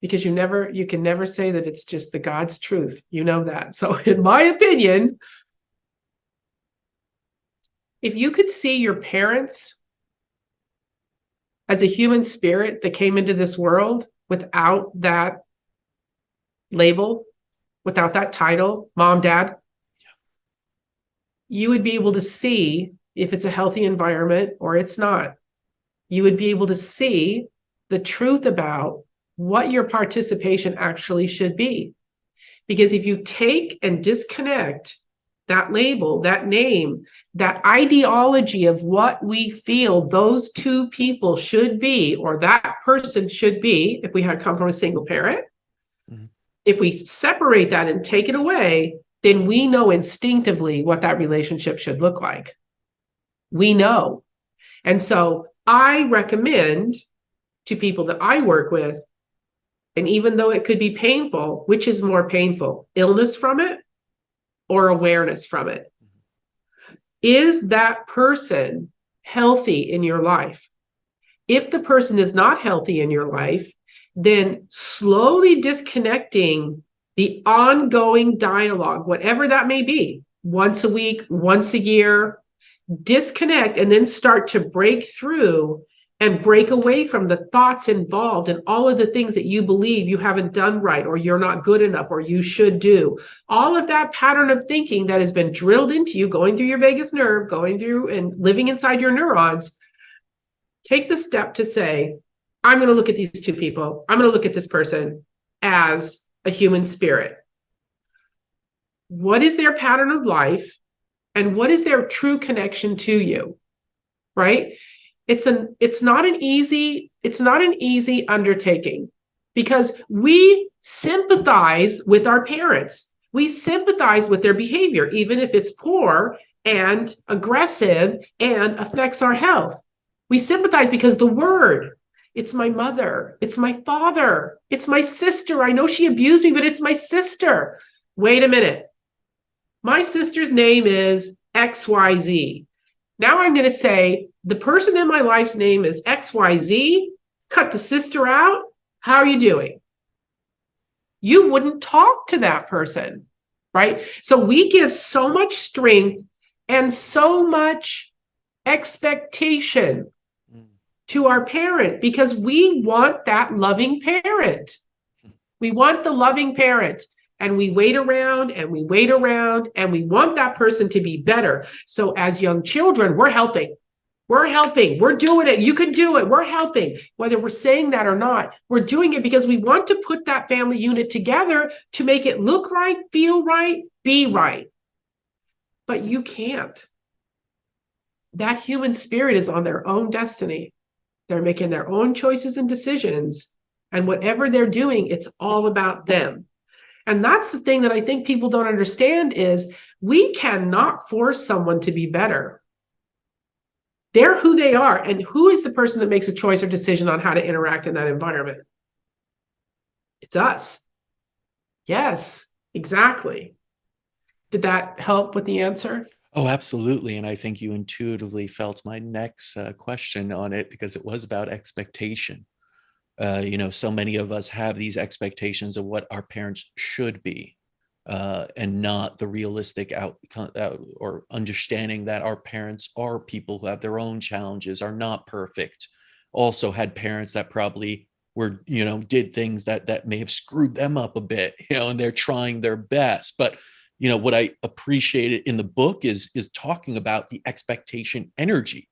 because you can never say that it's just the God's truth, you know that. So in my opinion, if you could see your parents as a human spirit that came into this world without that label, without that title, mom, dad, you would be able to see if it's a healthy environment or it's not. You would be able to see the truth about what your participation actually should be. Because if you take and disconnect that label, that name, that ideology of what we feel those two people should be, or that person should be, if we had come from a single parent, mm-hmm. If we separate that and take it away, then we know instinctively what that relationship should look like. We know. And so I recommend to people that I work with, and even though it could be painful, which is more painful, illness from it or awareness from it? Is that person healthy in your life? If the person is not healthy in your life, then slowly disconnecting the ongoing dialogue, whatever that may be, once a week, once a year, disconnect and then start to break through and break away from the thoughts involved and all of the things that you believe you haven't done right, or you're not good enough, or you should do. All of that pattern of thinking that has been drilled into you, going through your vagus nerve, going through and living inside your neurons. Take the step to say, I'm going to look at these two people. I'm going to look at this person as a human spirit. What is their pattern of life? And what is their true connection to you? Right? It's not an easy undertaking, because we sympathize with our parents. We sympathize with their behavior, even if it's poor and aggressive and affects our health. We sympathize because the word, it's my mother, it's my father, it's my sister. I know she abused me, but it's my sister. Wait a minute. My sister's name is XYZ. Now I'm going to say the person in my life's name is XYZ. Cut the sister out. How are you doing? You wouldn't talk to that person, right? So we give so much strength and so much expectation to our parent because we want that loving parent. We want the loving parent. And we wait around and we wait around and we want that person to be better. So as young children, we're helping. We're helping. We're doing it. You can do it. We're helping. Whether we're saying that or not, we're doing it because we want to put that family unit together to make it look right, feel right, be right. But you can't. That human spirit is on their own destiny. They're making their own choices and decisions. And whatever they're doing, it's all about them. And that's the thing that I think people don't understand is we cannot force someone to be better. They're who they are. And who is the person that makes a choice or decision on how to interact in that environment? It's us. Yes, exactly. Did that help with the answer? Oh, absolutely. And I think you intuitively felt my next question on it, because it was about expectation. So many of us have these expectations of what our parents should be, and not the realistic outcome, or understanding that our parents are people who have their own challenges, are not perfect, also had parents that probably were, did things that may have screwed them up a bit, and they're trying their best. But what I appreciated in the book is talking about the expectation energy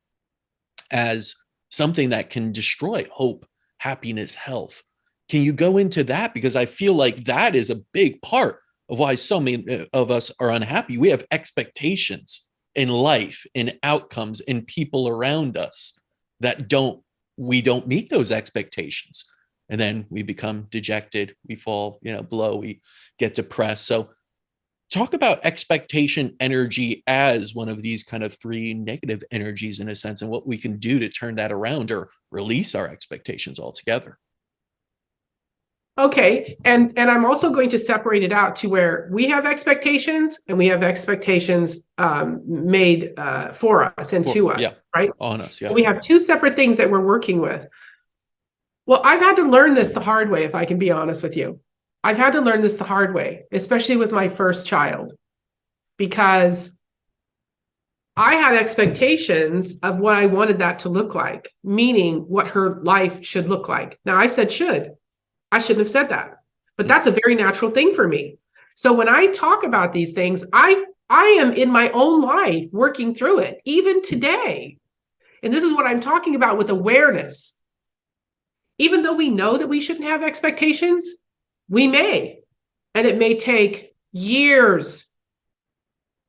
as something that can destroy hope, happiness, health. Can you go into that? Because I feel like that is a big part of why so many of us are unhappy. We have expectations in life, in outcomes, in people around us that we don't meet those expectations. And then we become dejected, we fall, below, we get depressed. So talk about expectation energy as one of these kind of three negative energies in a sense, and what we can do to turn that around or release our expectations altogether. Okay. And I'm also going to separate it out to where we have expectations and we have expectations made for us and to us, yeah, right? On us. Yeah. So we have two separate things that we're working with. Well, I've had to learn this the hard way, if I can be honest with you. I've had to learn this the hard way, especially with my first child, because I had expectations of what I wanted that to look like, meaning what her life should look like. Now, I said should. I shouldn't have said that, but that's a very natural thing for me. So when I talk about these things, I am in my own life working through it, even today. And this is what I'm talking about with awareness. Even though we know that we shouldn't have expectations, we may, and it may take years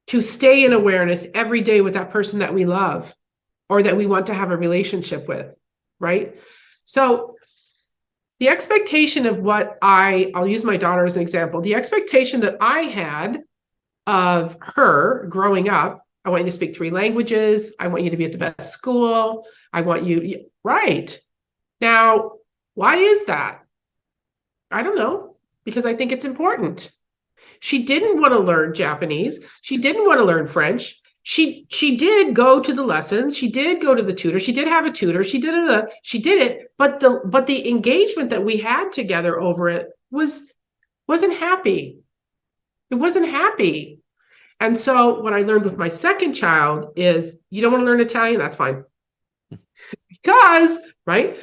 to stay in awareness every day with that person that we love or that we want to have a relationship with, right? So the expectation of what I'll use my daughter as an example, the expectation that I had of her growing up, I want you to speak 3 languages. I want you to be at the best school. I want you, right. Now, why is that? I don't know, because I think it's important. She didn't want to learn Japanese. She didn't want to learn French. She did go to the lessons. She did go to the tutor. She did have a tutor. She did it. But the engagement that we had together over it wasn't happy. It wasn't happy. And so what I learned with my second child is, you don't want to learn Italian? That's fine. Because, right?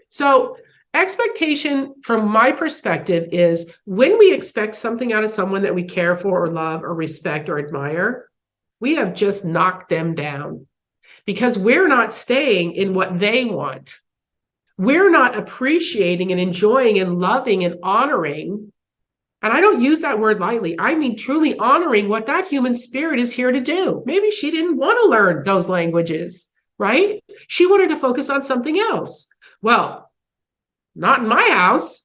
So expectation from my perspective is when we expect something out of someone that we care for or love or respect or admire, we have just knocked them down because we're not staying in what they want. We're not appreciating and enjoying and loving and honoring. And I don't use that word lightly. I mean, truly honoring what that human spirit is here to do. Maybe she didn't want to learn those languages, right? She wanted to focus on something else. Well, not in my house.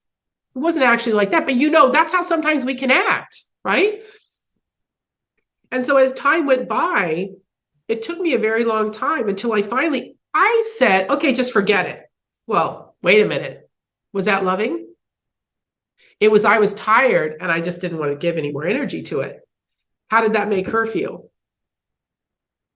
It wasn't actually like that, but that's how sometimes we can act, right? And so as time went by, it took me a very long time until I said, okay, just forget it. Well, wait a minute. Was that loving? It was, I was tired and I just didn't want to give any more energy to it. How did that make her feel?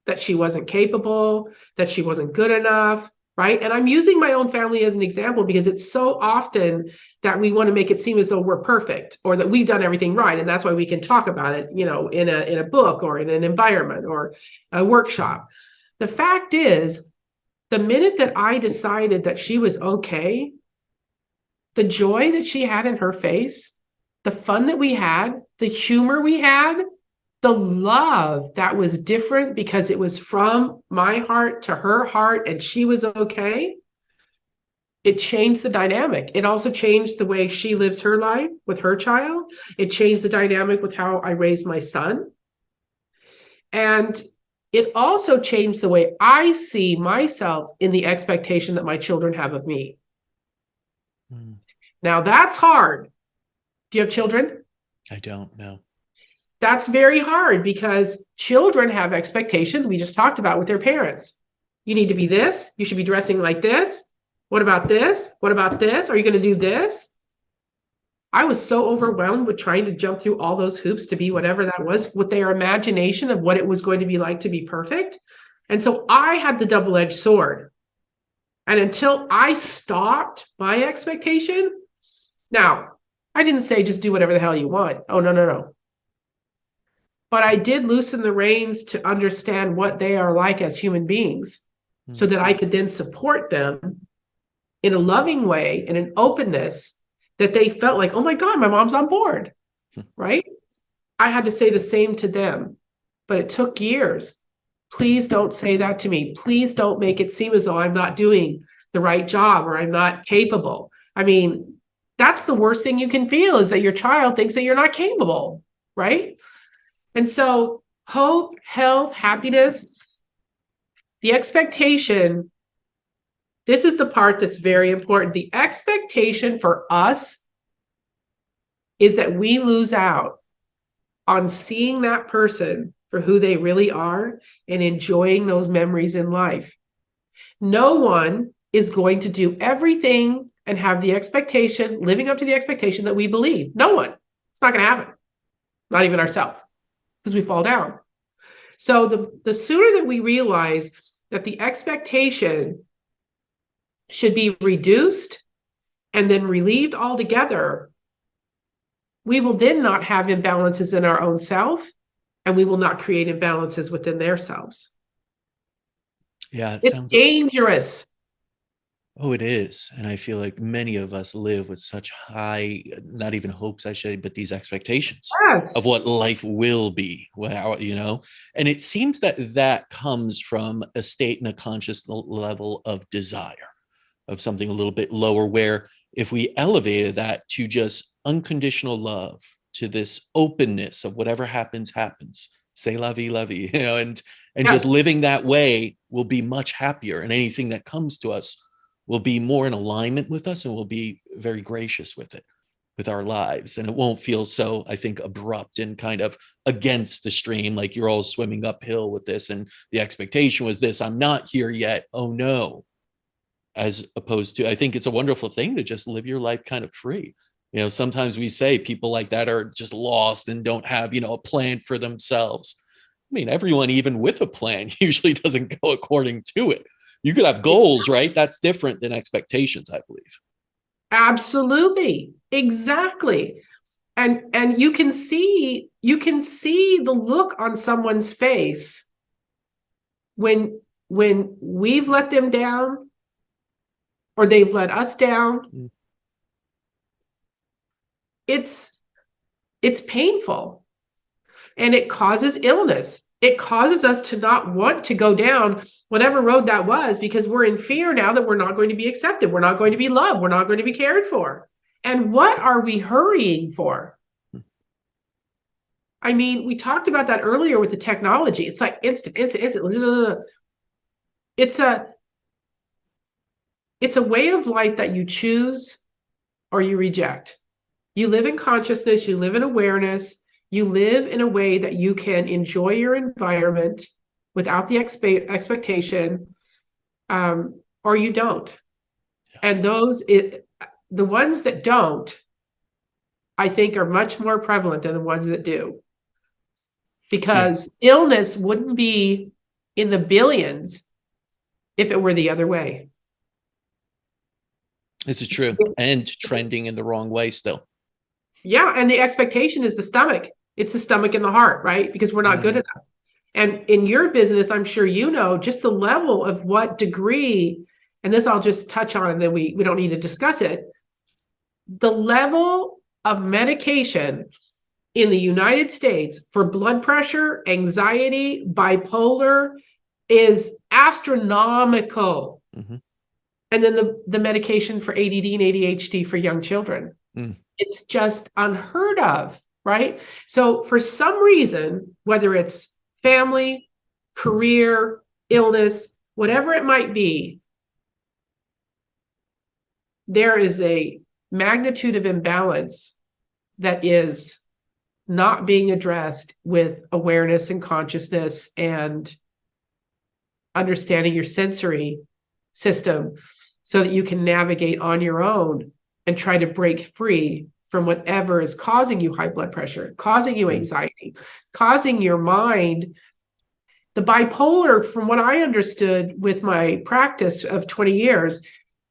That she wasn't capable, that she wasn't good enough, right? And I'm using my own family as an example because it's so often that we want to make it seem as though we're perfect or that we've done everything right. And that's why we can talk about it, in a book or in an environment or a workshop. The fact is, the minute that I decided that she was okay, the joy that she had in her face, the fun that we had, the humor we had, the love that was different because it was from my heart to her heart and she was okay, it changed the dynamic. It also changed the way she lives her life with her child. It changed the dynamic with how I raised my son. And it also changed the way I see myself in the expectation that my children have of me. Now that's hard. Do you have children? I don't know. That's very hard because children have expectations we just talked about with their parents. You need to be this. You should be dressing like this. What about this? What about this? Are you going to do this? I was so overwhelmed with trying to jump through all those hoops to be whatever that was with their imagination of what it was going to be like to be perfect. And so I had the double-edged sword. And until I stopped my expectation, now, I didn't say just do whatever the hell you want. Oh, no. But I did loosen the reins to understand what they are like as human beings so that I could then support them in a loving way, in an openness, that they felt like, oh my God, my mom's on board, right? I had to say the same to them, but it took years. Please don't say that to me. Please don't make it seem as though I'm not doing the right job or I'm not capable. I mean, that's the worst thing you can feel, is that your child thinks that you're not capable, right? And so hope, health, happiness, the expectation, this is the part that's very important. The expectation for us is that we lose out on seeing that person for who they really are and enjoying those memories in life. No one is going to do everything and have the expectation, living up to the expectation that we believe. No one. It's not going to happen. Not even ourselves, because we fall down. So the sooner that we realize that the expectation should be reduced and then relieved altogether, we will then not have imbalances in our own self, and we will not create imbalances within their selves. Yeah, it It's sounds. dangerous. Oh, it is. And I feel like many of us live with such high, not even hopes, I should, but these expectations of Yes. what life will be. Well, and it seems that that comes from a state and a conscious level of desire, of something a little bit lower, where if we elevated that to just unconditional love, to this openness of whatever happens, happens, say la vie, and just Yes. living that way, will be much happier. And anything that comes to us will be more in alignment with us, and we'll be very gracious with it, with our lives. And it won't feel so, I think, abrupt and kind of against the stream, like you're all swimming uphill with this. And the expectation was this: I'm not here yet. Oh no. As opposed to, I think it's a wonderful thing to just live your life kind of free. Sometimes we say people like that are just lost and don't have, a plan for themselves. I mean, everyone, even with a plan, usually doesn't go according to it. You could have goals, right? That's different than expectations, I believe. Absolutely. Exactly. And you can see the look on someone's face when we've let them down or they've let us down. It's painful, and it causes illness. It causes us to not want to go down whatever road that was, because we're in fear now that we're not going to be accepted. We're not going to be loved. We're not going to be cared for. And what are we hurrying for? I mean, we talked about that earlier with the technology. It's like instant. It's a way of life that you choose or you reject. You live in consciousness, you live in awareness, you live in a way that you can enjoy your environment without the expectation, or you don't. And the ones that don't, I think, are much more prevalent than the ones that do. Because illness wouldn't be in the billions if it were the other way. This is true. And trending in the wrong way still. Yeah, and the expectation is the stomach. It's the stomach and the heart, right? Because we're not good enough. And in your business, I'm sure you know just the level of what degree, and this I'll just touch on and then we don't need to discuss it. The level of medication in the United States for blood pressure, anxiety, bipolar is astronomical. Mm-hmm. And then the medication for ADD and ADHD for young children. It's just unheard of, right? So for some reason, whether it's family, career, illness, whatever it might be, there is a magnitude of imbalance that is not being addressed with awareness and consciousness and understanding your sensory system so that you can navigate on your own and try to break free from whatever is causing you high blood pressure, causing you anxiety, causing your mind. The bipolar, from what I understood with my practice of 20 years,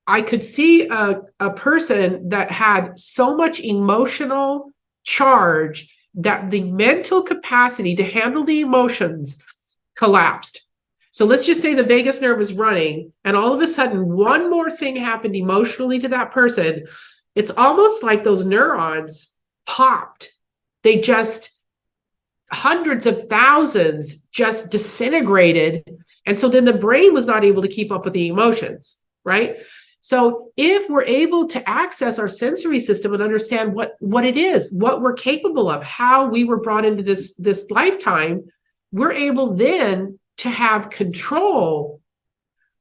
I could see a person that had so much emotional charge that the mental capacity to handle the emotions collapsed. So let's just say the vagus nerve is running, and all of a sudden, one more thing happened emotionally to that person. It's almost like those neurons popped. They just, hundreds of thousands just disintegrated. And so then the brain was not able to keep up with the emotions, right? So if we're able to access our sensory system and understand what it is, what we're capable of, how we were brought into this lifetime, we're able then to have control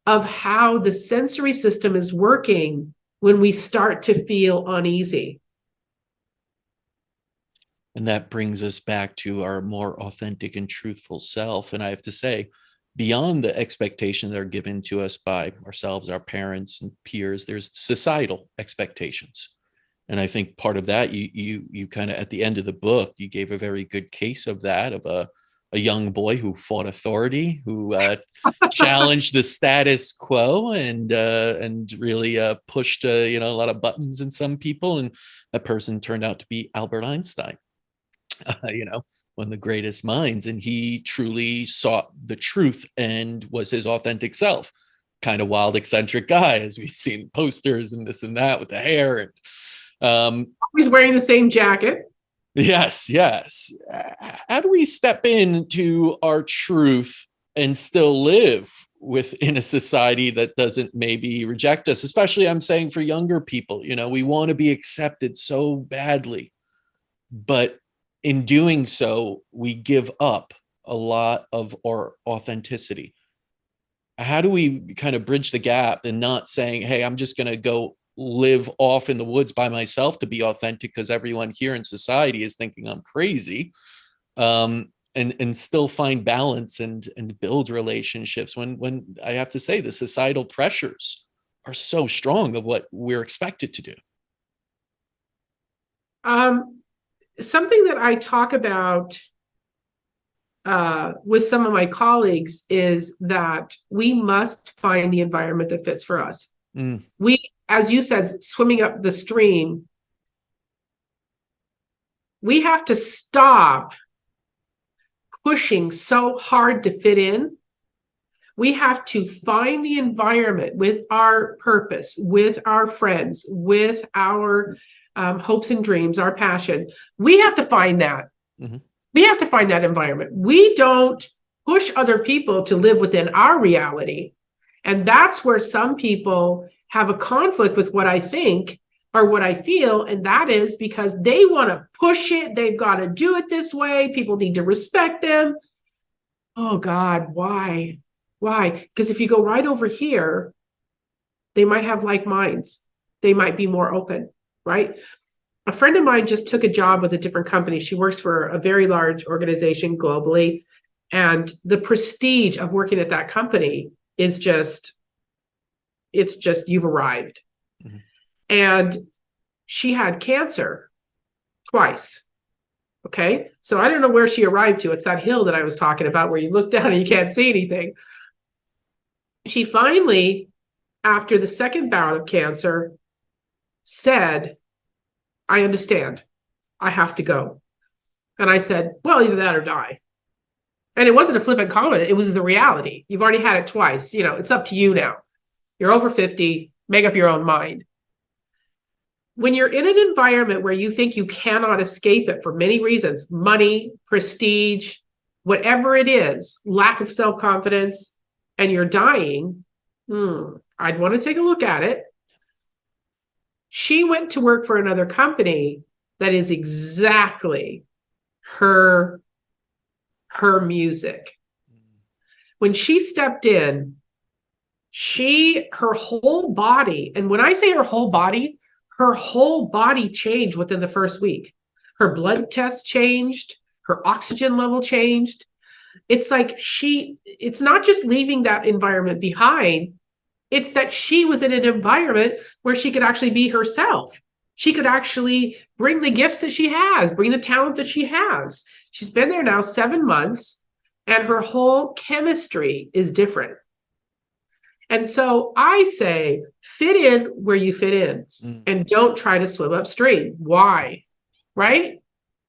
of how the sensory system is working when we start to feel uneasy. And that brings us back to our more authentic and truthful self. And I have to say, beyond the expectations that are given to us by ourselves, our parents and peers, there's societal expectations. And I think part of that, you kind of, at the end of the book, you gave a very good case of that, of a young boy who fought authority, who challenged the status quo, and really pushed a lot of buttons in some people. And that person turned out to be Albert Einstein. One of the greatest minds, and he truly sought the truth and was his authentic self. Kind of wild, eccentric guy, as we've seen posters and this and that with the hair. And he's wearing the same jacket. Yes. How do we step into our truth and still live within a society that doesn't maybe reject us? Especially, I'm saying, for younger people, we want to be accepted so badly, but in doing so, we give up a lot of our authenticity. How do we kind of bridge the gap and not saying, hey, I'm just going to go live off in the woods by myself to be authentic because everyone here in society is thinking I'm crazy, and still find balance and build relationships when I have to say the societal pressures are so strong of what we're expected to do? Something that I talk about with some of my colleagues is that we must find the environment that fits for us. We, as you said, swimming up the stream, we have to stop pushing so hard to fit in. We have to find the environment with our purpose, with our friends, with our hopes and dreams, our passion. We have to find that. Mm-hmm. We have to find that environment. We don't push other people to live within our reality. And that's where some people have a conflict with what I think or what I feel. And that is because they want to push it. They've got to do it this way. People need to respect them. Oh God, why? Why? Because if you go right over here, they might have like minds. They might be more open. Right? A friend of mine just took a job with a different company. She works for a very large organization globally. And the prestige of working at that company is just, it's just, you've arrived. Mm-hmm. And she had cancer twice. Okay. So I don't know where she arrived to. It's that hill that I was talking about where you look down and you can't see anything. She finally, after the second bout of cancer, said, I understand. I have to go. And I said, well, either that or die. And it wasn't a flippant comment. It was the reality. You've already had it twice. It's up to you now. You're over 50. Make up your own mind. When you're in an environment where you think you cannot escape it for many reasons, money, prestige, whatever it is, lack of self-confidence, and you're dying, I'd want to take a look at it. She went to work for another company that is exactly her music. When she stepped in, her whole body, and when I say her whole body changed within the first week. Her blood test changed, her oxygen level changed. It's like it's not just leaving that environment behind. It's that she was in an environment where she could actually be herself. She could actually bring the gifts that she has, bring the talent that she has. She's been there now 7 months, and her whole chemistry is different. And so I say, fit in where you fit in, and don't try to swim upstream. Why? Right?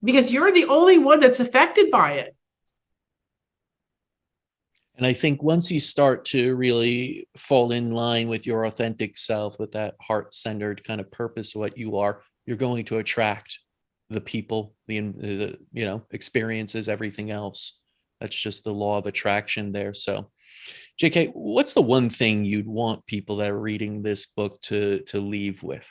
Because you're the only one that's affected by it. And I think once you start to really fall in line with your authentic self, with that heart-centered kind of purpose of what you are, you're going to attract the people, the experiences, everything else. That's just the law of attraction there. So, JK, what's the one thing you'd want people that are reading this book to leave with?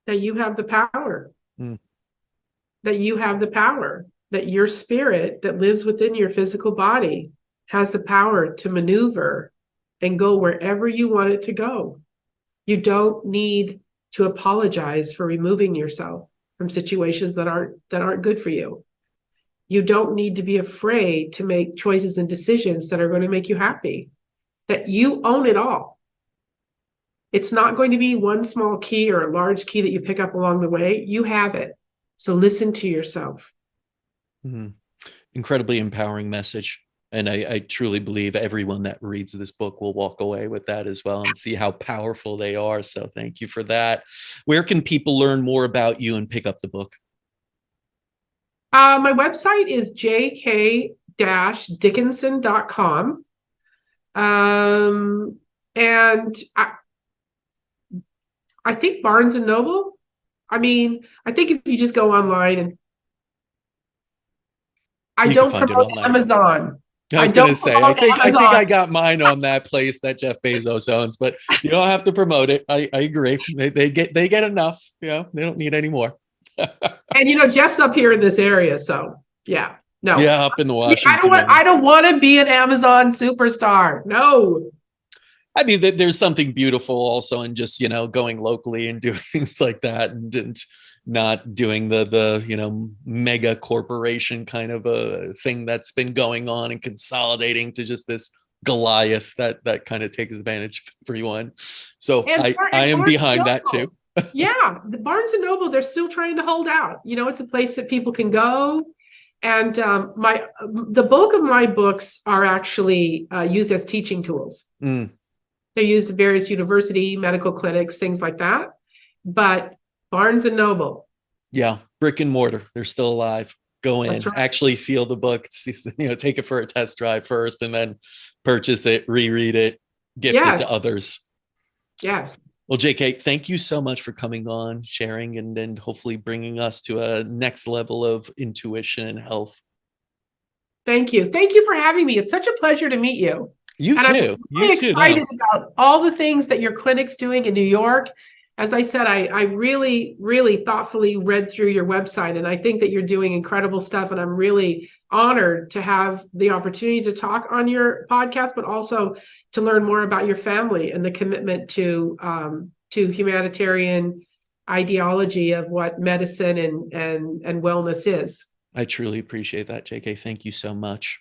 That you have the power, Mm, that you have the power, that your spirit that lives within your physical body has the power to maneuver and go wherever you want it to go. You don't need to apologize for removing yourself from situations that aren't good for you. You don't need to be afraid to make choices and decisions that are going to make you happy. That you own it all. It's not going to be one small key or a large key that you pick up along the way. You have it. So listen to yourself. mm. Incredibly empowering message. And I truly believe everyone that reads this book will walk away with that as well and see how powerful they are. So thank you for that. Where can people learn more about you and pick up the book? My website is jk-dickinson.com. And I think Barnes and Noble. I mean, I think if you just go online and I You can don't find it promote online. Amazon. I I was gonna don't say, I promote think I think Amazon. I got mine on that place that Jeff Bezos owns, but you don't have to promote it. I agree. They get enough. They don't need any more. And Jeff's up here in this area, so yeah. No. Yeah, up in the Yeah, Washington area. I don't want to be an Amazon superstar. No. I mean, there's something beautiful also in just going locally and doing things like that, and not doing the mega corporation kind of a thing that's been going on and consolidating to just this Goliath that kind of takes advantage of everyone. So I am Barnes and behind that too. Noble. Yeah, the Barnes and Noble, they're still trying to hold out. It's a place that people can go. And the bulk of my books are actually used as teaching tools. Mm, They're used at various university, medical clinics, things like that. But Barnes and Noble, yeah, brick and mortar, they're still alive. Go that's in, right. actually feel the book, take it for a test drive first, and then purchase it, reread it, gift it Yes, to others. yes. Well, JK, thank you so much for coming on, sharing, and hopefully bringing us to a next level of intuition and health. Thank you. Thank you for having me. It's such a pleasure to meet you. You And I'm too. You really too. excited No, about all the things that your clinic's doing in New York. As I said, I really, really thoughtfully read through your website, and I think that you're doing incredible stuff. And I'm really honored to have the opportunity to talk on your podcast, but also to learn more about your family and the commitment to humanitarian ideology of what medicine and wellness is. I truly appreciate that, JK. Thank you so much.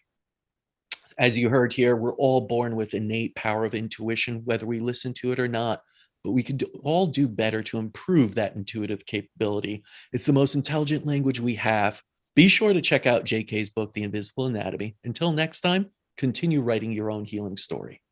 As you heard here, we're all born with innate power of intuition, whether we listen to it or not. But we could all do better to improve that intuitive capability. It's the most intelligent language we have. Be sure to check out JK's book, The Invisible Anatomy. Until next time, continue writing your own healing story.